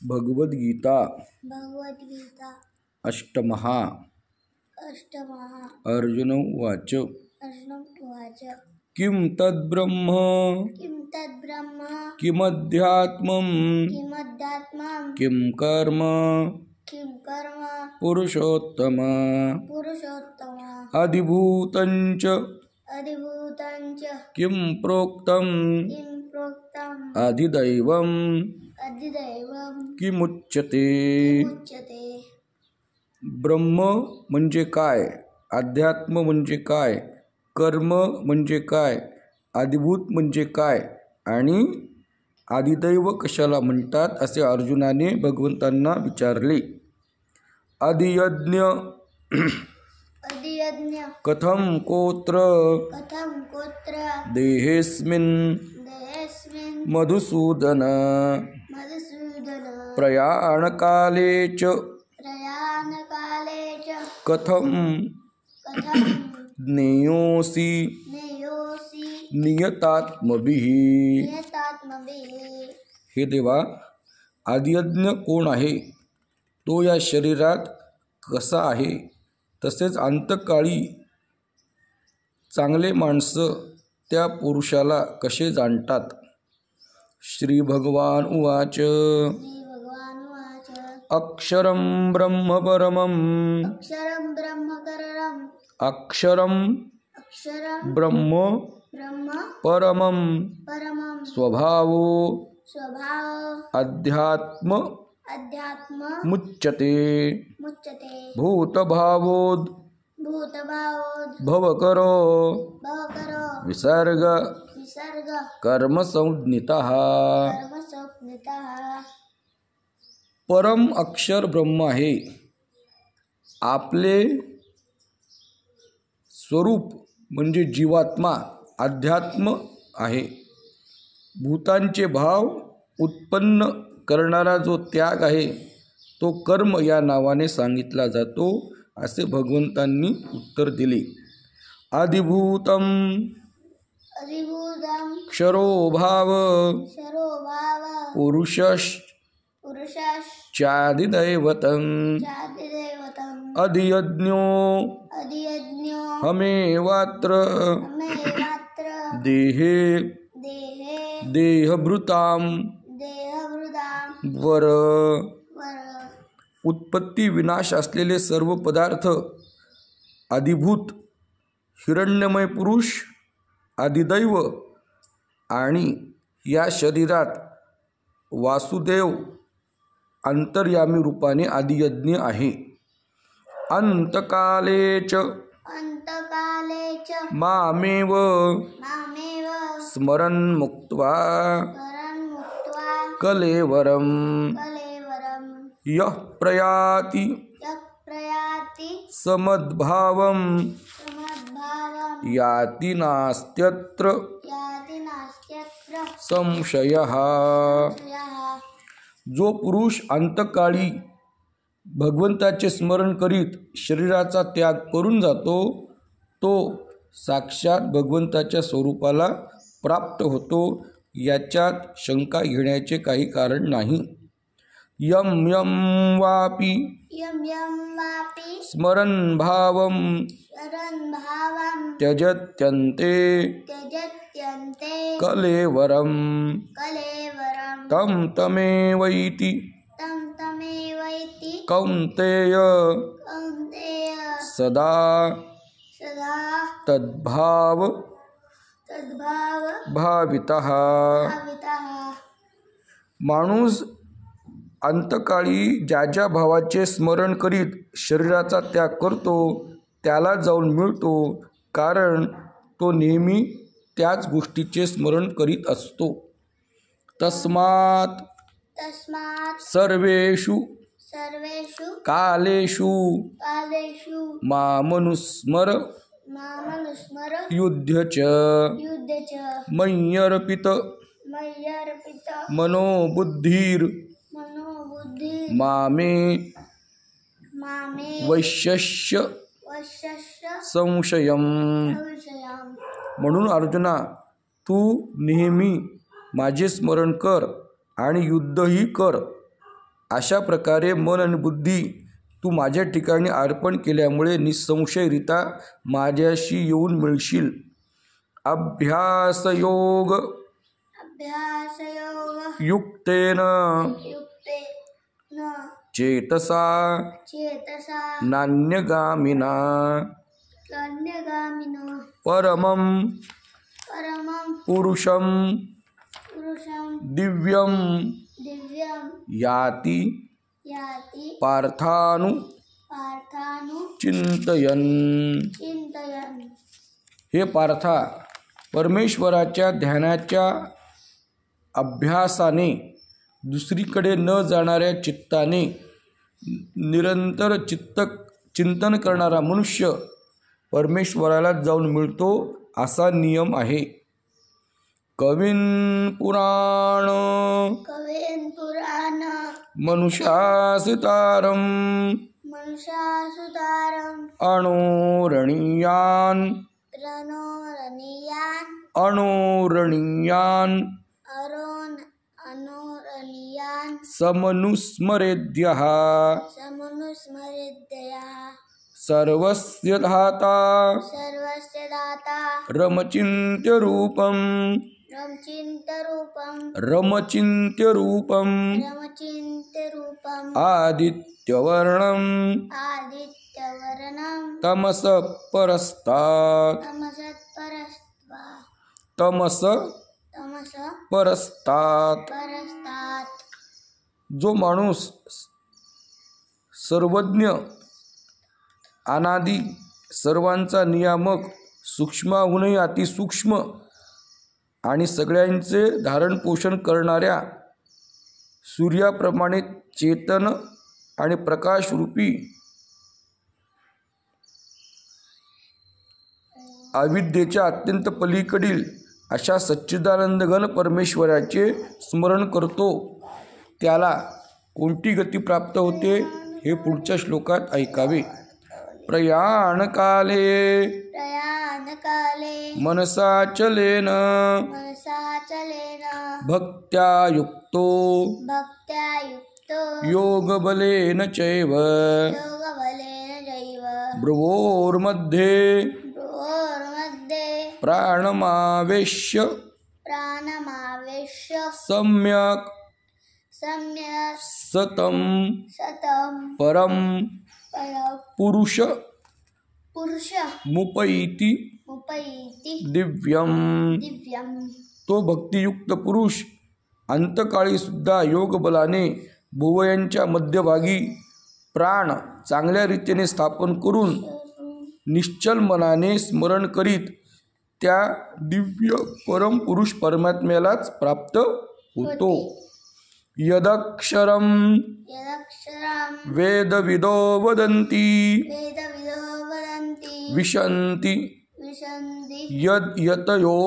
भगवद्गीता अष्टमः अर्जुन उवाच किं तद्ब्रह्म किमध्यात्मं किं कर्म पुरुषोत्तम अधिभूतञ्च किं प्रोक्तम् अधिदैवं किमुच्यते। ब्रह्म म्हणजे काय, अध्यात्म म्हणजे काय, कर्म म्हणजे काय, अधिभूत म्हणजे काय आणि आदिदैव कशाला म्हणतात असे अर्जुनाने भगवंतांना विचारले। अधियज्ञ कथं कोत्र देहेस्मिन् मधुसूदन प्रयाणकाले च कथं ज्ञेयोऽसि नियतात्मभिः। हे देवा, आदियज्ञ कोण आहे, तो या शरीरात कसा आहे, तसेच अंतकाळी चांगले माणसं त्या पुरुषाला कसे जाणतात। श्री भगवान उवाच अक्षरं ब्रह्म परमं ब्रह्म परमं स्वभावो अध्यात्म मुच्यते भूतभावोद् भवकरो विसर्ग कर्म संज्ञितः। परम अक्षर ब्रह्म आहे, आपले स्वरूप म्हणजे जीवात्मा अध्यात्म आहे। भूतांचे भाव उत्पन्न करणारा जो त्याग आहे तो कर्म या नावाने सांगितला जातो, असे भगवंतांनी उत्तर दिले। अधिभूतम क्षरो भाव पुरुषश्चादिदैवतं अधियज्ञो हमेवात्र देहे देहभृतां वर। उत्पत्ती विनाश असलेले सर्व पदार्थ अधिभूत हिरण्यमय पुरुष अधिदैव आणि या शरीरात वासुदेव अंतर्यामी रूपाने आदियज्ञ आहे। अंतकाले च मामेव स्मरन् मुक्त्वा कलेवरं यः प्रयाति समद्भावं याति नास्त्यत्र संशयः। जो पुरुष अंतकाळी भगवंताचे स्मरण करीत शरीराचा त्याग करून जातो, तो साक्षात भगवंताच्या स्वरूपाला प्राप्त होतो, याच्यात शंका घेण्याचे काही कारण नाही। यम यम वापि स्मरन् भावं त्यजत्यन्ते कलेवरं तं तमेवैति कौन्तेय सदा तद्भाव भावितः। माणूस अंतकाळी ज्या ज्या भावाचे स्मरण करीत शरीराचा त्याग करतो त्याला जाऊन मिळतो, कारण तो नेहमी त्याच गोष्टीचे स्मरण करीत असतो। तस्मात् सर्वेषु कालेषु मामनुस्मर युध्य च मय्यर्पित मनोबुद्धिर मामे वैश्यस्य संशयम्। म्हणून अर्जुना, तू नेहमी माझे स्मरण कर आणि युद्धही कर, अशा प्रकारे मन आणि बुद्धी तू माझ्या ठिकाणी अर्पण केल्यामुळे निसंशयरित्या माझ्याशी येऊन मिळशील. अभ्यासयोग युक्तेन चेतसा नान्यगामिना परमं पुरुषं दिव्यं याति पार्थानु चिंतयन्. हे पार्था, परमेश्वराच्या ध्यानाच्या अभ्यासाने दुसरीकडे न जाणाऱ्या चित्ताने निरंतर चिंतन करणारा मनुष्य परमेश्वराला जाऊन मिळतो असा नियम आहे. कवीन पुराण मनुष्यासुतारं अणोरणीयान् समनुस्मरेद्यः सर्वस्य धाता रमचिन्त्यरूपं आदित्यवर्णं तमसः परस्तात्. जो माणूस सर्वज्ञ, अनादी, सर्वांचा नियामक, सूक्ष्माहूनही अतिसूक्ष्म आणि सगळ्यांचे धारण पोषण करणाऱ्या सूर्याप्रमाणे चेतन आणि प्रकाशरूपी अविद्येच्या अत्यंत पलीकडील अशा सच्चिदानंद घन परमेश्वराचे स्मरण करतो, त्याला कोणती गती प्राप्त होते हे पुढच्या श्लोकात ऐकावे. प्रयाणकाले मनसाचलेन भक्त्या युक्तो योगबलेन चैव भ्रुवोर्मध्ये प्राणमावेश्य सम्यक् सतं परम पुरुष मुपैति दिव्यम. तो भक्तियुक्त पुरुष अंतकाळी सुद्धा योगबलाने भुवयांच्या मध्यभागी प्राण चांगल्या रीतीने स्थापन करून निश्चल मनाने स्मरण करीत त्या दिव्य परम पुरुष परमात्म्यालाच प्राप्त होतो. यदक्षरं वेदविदो वदन्ति विशन्ति यद्यतयो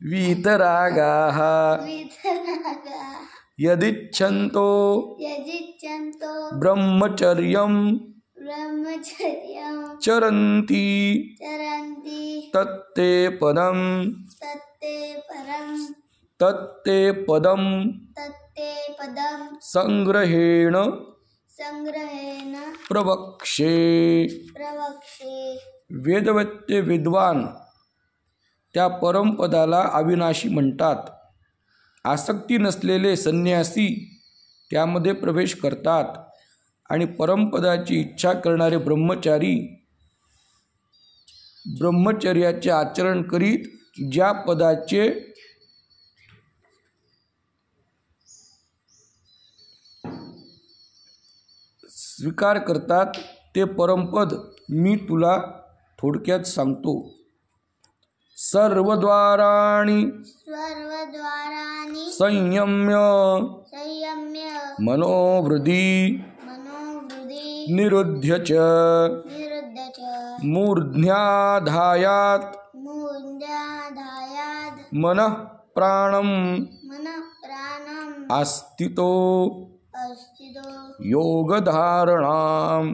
वीतरागाः यदिच्छन्तो ब्रह्मचर्यं चरन्ति तत्ते पदं संग्रहेण प्रवक्षे. वेदवेत्ते विद्वान त्या परमपदाला अविनाशी म्हणतात. आसक्ती नसलेले संन्यासी त्यामध्ये प्रवेश करतात आणि परमपदाची इच्छा करणारे ब्रह्मचारी ब्रह्मचर्याचे आचरण करीत ज्या पदाचे स्वीकार करतात ते परमपद मी तुला थोडक्यात सांगतो. सर्वद्वाराणि संयम्य मनोवृद्धी निरुध्य च मूर्ध्याधायात् मनः प्राणम् आस्थितो योगधारणाम्.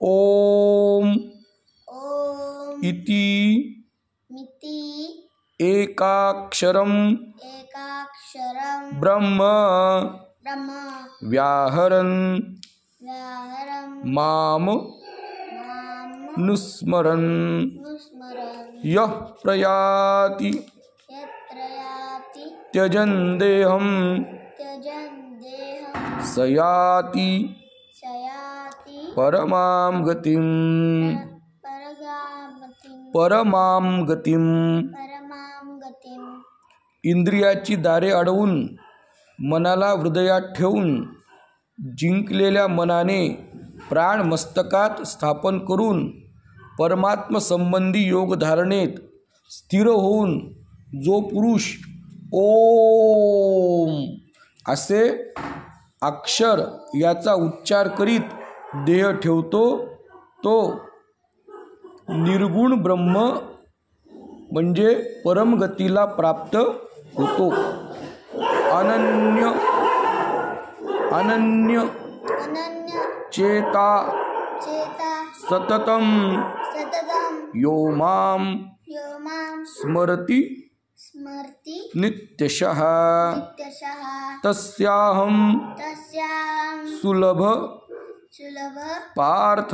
ओम इति एकाक्षरं ब्रह्म व्याहरन् माम नुस्मरन् यः प्रयाति त्यजन् देहं स याति परमां गतिम् इंद्रियाची दारे अडवून मनाला हृदयात ठेवून जिंकलेल्या मनाने प्राण मस्तकात स्थापन करून परमात्मसंबंधी योगधारणेत स्थिर होऊन जो पुरुष ओम असे अक्षर याचा उच्चार करीत देह ठेवतो तो निर्गुण ब्रह्म म्हणजे परमगतीला प्राप्त होतो. अनन्य चेता सततम यो माम स्मरति नित्यशः तस्याहं सुलभ पार्थ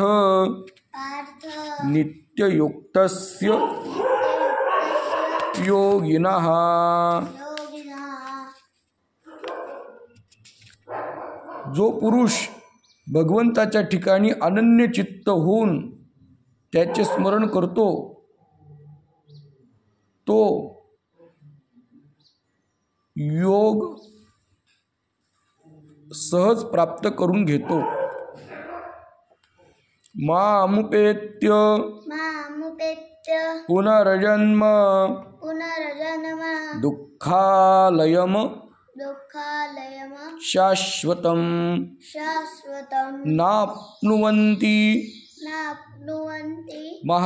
नित्ययुक्तस्य योगिनः. जो पुरुष भगवंताच्या ठिकाणी अनन्य चित्त होऊन त्याचे स्मरण करतो तो योग सहज प्राप्त करून घेतो. मामुपेत्य पुनर्जन्म दुःखालयम शाश्वतं नाप्नुवन्ति